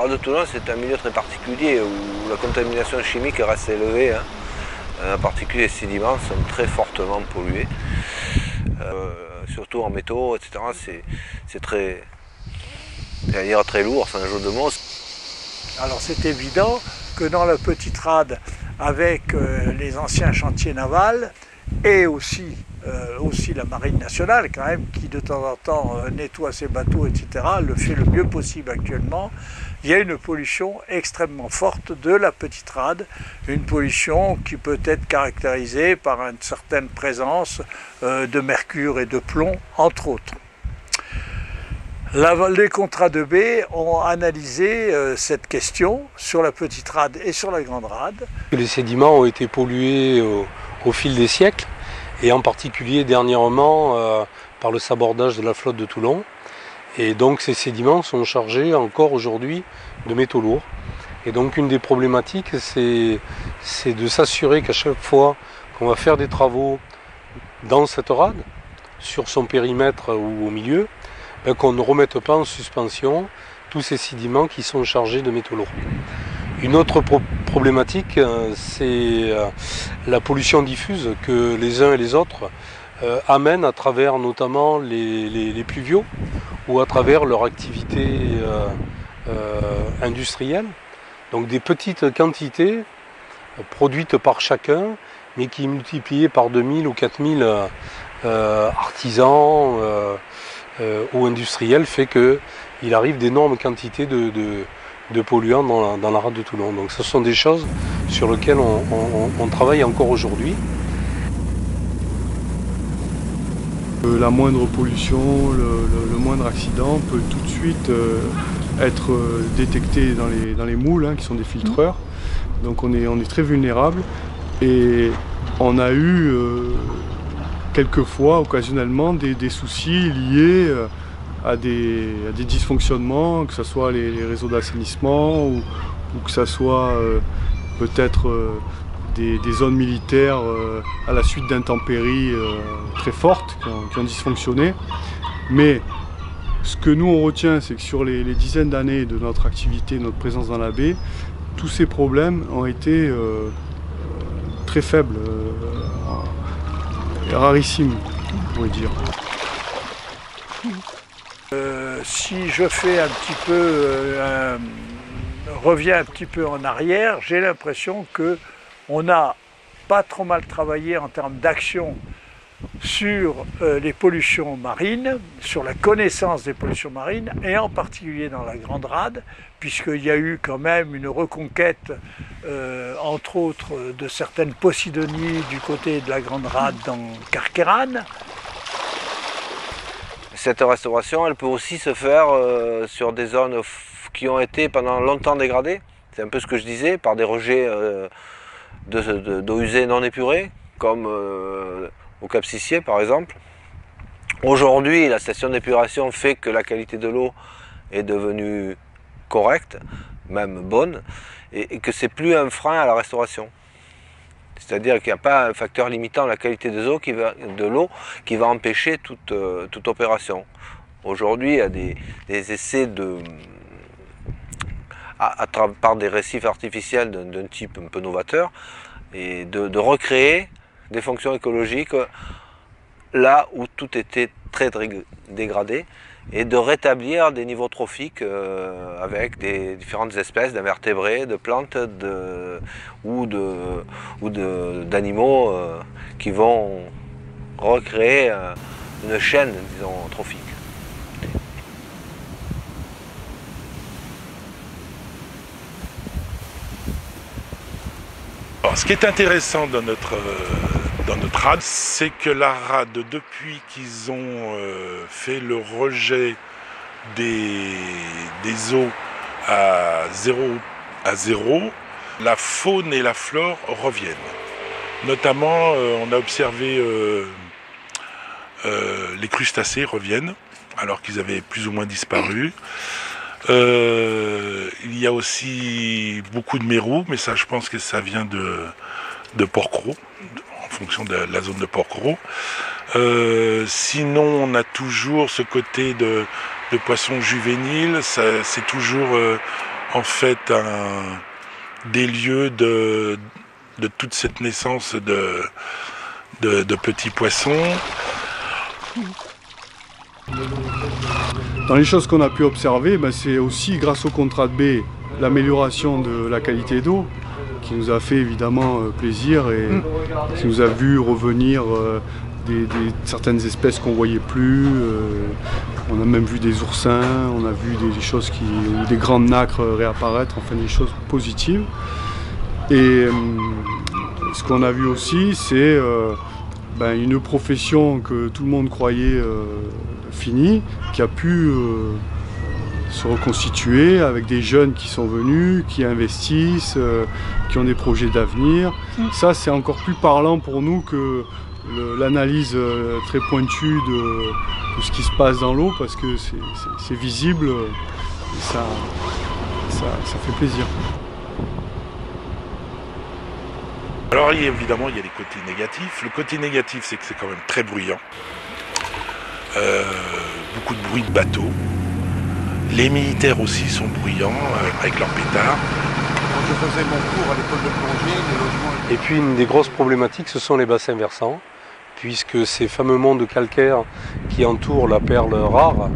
rade de Toulon, c'est un milieu très particulier où la contamination chimique reste élevée. En particulier, les sédiments sont très fortement pollués. Surtout en métaux, etc. C'est très lourd, c'est un jeu de mots. Alors c'est évident que dans la petite rade, avec les anciens chantiers navals et aussi la marine nationale quand même, qui de temps en temps nettoie ses bateaux, etc., le fait le mieux possible actuellement, il y a une pollution extrêmement forte de la petite rade, une pollution qui peut être caractérisée par une certaine présence de mercure et de plomb, entre autres. Les contrats de baie ont analysé cette question sur la petite rade et sur la grande rade. Les sédiments ont été pollués au fil des siècles, et en particulier dernièrement par le sabordage de la flotte de Toulon. Et donc ces sédiments sont chargés encore aujourd'hui de métaux lourds. Et donc une des problématiques, c'est de s'assurer qu'à chaque fois qu'on va faire des travaux dans cette rade, sur son périmètre ou au milieu, qu'on ne remette pas en suspension tous ces sédiments qui sont chargés de métaux lourds. Une autre problématique, c'est la pollution diffuse que les uns et les autres amènent à travers notamment les pluviaux ou à travers leur activité industrielle. Donc des petites quantités produites par chacun, mais qui multipliées par 2000 ou 4000 artisans ou industriels fait qu'il arrive d'énormes quantités de polluants dans la rade de Toulon. Donc ce sont des choses sur lesquelles on travaille encore aujourd'hui. La moindre pollution, le moindre accident peut tout de suite être détecté dans les moules, qui sont des filtreurs. Donc on est très vulnérable et on a eu quelquefois, occasionnellement, des soucis liés à des dysfonctionnements, que ce soit les réseaux d'assainissement ou que ce soit peut-être des zones militaires à la suite d'intempéries très fortes qui ont dysfonctionné. Mais ce que nous on retient, c'est que sur les dizaines d'années de notre activité, notre présence dans la baie, tous ces problèmes ont été très faibles, rarissimes, on pourrait dire. Si je fais un petit peu, reviens un petit peu en arrière, j'ai l'impression qu'on n'a pas trop mal travaillé en termes d'action sur les pollutions marines, sur la connaissance des pollutions marines, et en particulier dans la Grande Rade, puisqu'il y a eu quand même une reconquête, entre autres, de certaines posidonies du côté de la Grande Rade dans Carqueiranne. Cette restauration, elle peut aussi se faire sur des zones qui ont été pendant longtemps dégradées. C'est un peu ce que je disais, par des rejets d'eau usée non épurée, comme au Cap Sissier par exemple. Aujourd'hui, la station d'épuration fait que la qualité de l'eau est devenue correcte, même bonne, et que c'est plus un frein à la restauration. C'est-à-dire qu'il n'y a pas un facteur limitant la qualité de l'eau qui va empêcher toute opération. Aujourd'hui, il y a des essais par des récifs artificiels d'un type un peu novateur, et de recréer des fonctions écologiques là où tout était très dégradé, et de rétablir des niveaux trophiques avec des différentes espèces d'invertébrés, de plantes ou d'animaux qui vont recréer une chaîne, disons, trophique. Alors, ce qui est intéressant dans notre rade, c'est que la rade, depuis qu'ils ont fait le rejet des eaux à zéro, la faune et la flore reviennent. Notamment, on a observé les crustacés reviennent, alors qu'ils avaient plus ou moins disparu. Il y a aussi beaucoup de mérous, mais ça, je pense que ça vient de Porquerolles, en fonction de la zone de Porquerolles. Sinon, on a toujours ce côté de poissons juvéniles, c'est toujours en fait des lieux de toute cette naissance de petits poissons. Dans les choses qu'on a pu observer, c'est aussi grâce au contrat de baie l'amélioration de la qualité d'eau qui nous a fait évidemment plaisir et qui nous a vu revenir certaines espèces qu'on ne voyait plus. On a même vu des oursins, on a vu des choses ou des grandes nacres réapparaître, enfin des choses positives. Et ce qu'on a vu aussi, c'est une profession que tout le monde croyait finie, qui a pu se reconstituer avec des jeunes qui sont venus, qui investissent, qui ont des projets d'avenir. Ça, c'est encore plus parlant pour nous que l'analyse très pointue de ce qui se passe dans l'eau, parce que c'est visible et ça fait plaisir. Alors évidemment, il y a des côtés négatifs. Le côté négatif, c'est que c'est quand même très bruyant. Beaucoup de bruit de bateaux. Les militaires aussi sont bruyants avec leurs pétards. Quand je faisais mon cours à l'école de plongée, les logements... Et puis une des grosses problématiques, ce sont les bassins versants, puisque ces fameux monts de calcaire qui entourent la perle rare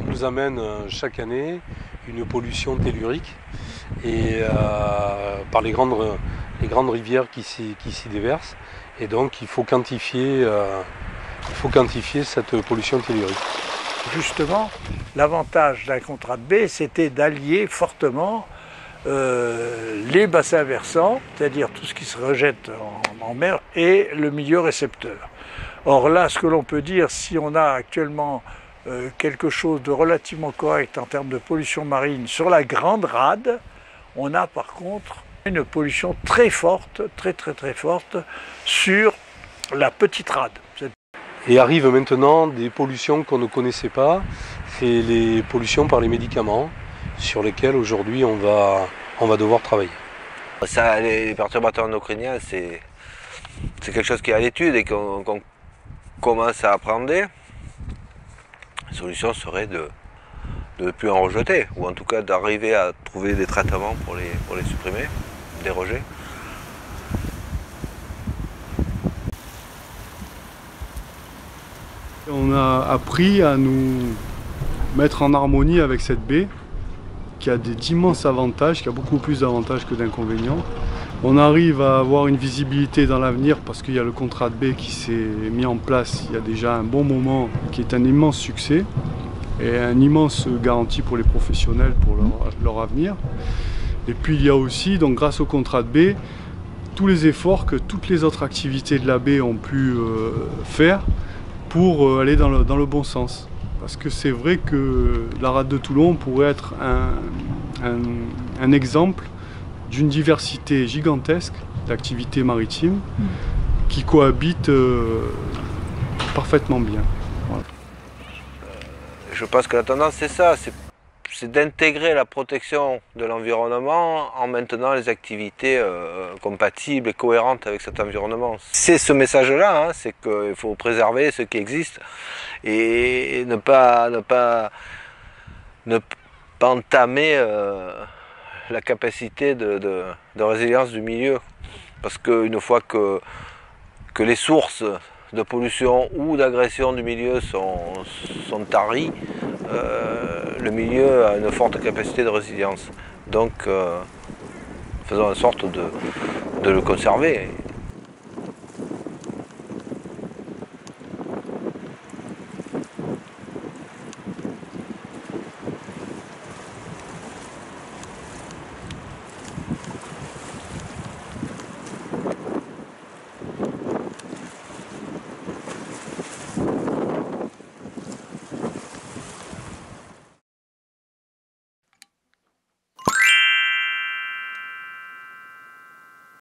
nous amènent chaque année une pollution tellurique et par les grandes rivières qui s'y déversent. Et donc il faut quantifier cette pollution tellurique. Justement, l'avantage d'un contrat de baie, c'était d'allier fortement les bassins versants, c'est-à-dire tout ce qui se rejette en mer, et le milieu récepteur. Or là, ce que l'on peut dire, si on a actuellement quelque chose de relativement correct en termes de pollution marine sur la grande rade, on a par contre une pollution très forte, très forte, sur la petite rade. Et arrivent maintenant des pollutions qu'on ne connaissait pas, c'est les pollutions par les médicaments, sur lesquels aujourd'hui on va devoir travailler. Ça, les perturbateurs endocriniens, c'est quelque chose qui est à l'étude et qu'on commence à appréhender. La solution serait de ne plus en rejeter, ou en tout cas d'arriver à trouver des traitements pour les supprimer, des rejets. On a appris à nous mettre en harmonie avec cette baie qui a d'immenses avantages, qui a beaucoup plus d'avantages que d'inconvénients. On arrive à avoir une visibilité dans l'avenir parce qu'il y a le contrat de baie qui s'est mis en place il y a déjà un bon moment, qui est un immense succès et une immense garantie pour les professionnels pour leur avenir. Et puis il y a aussi, donc, grâce au contrat de baie, tous les efforts que toutes les autres activités de la baie ont pu faire pour aller dans le bon sens. Parce que c'est vrai que la rade de Toulon pourrait être un exemple d'une diversité gigantesque d'activités maritimes qui cohabitent parfaitement bien. Voilà. Je pense que la tendance c'est ça, c'est d'intégrer la protection de l'environnement en maintenant les activités compatibles et cohérentes avec cet environnement. C'est ce message-là, hein, c'est qu'il faut préserver ce qui existe et ne pas entamer la capacité de résilience du milieu. Parce qu'une fois que les sources de pollution ou d'agression du milieu sont taries, le milieu a une forte capacité de résilience. Donc faisons en sorte de le conserver.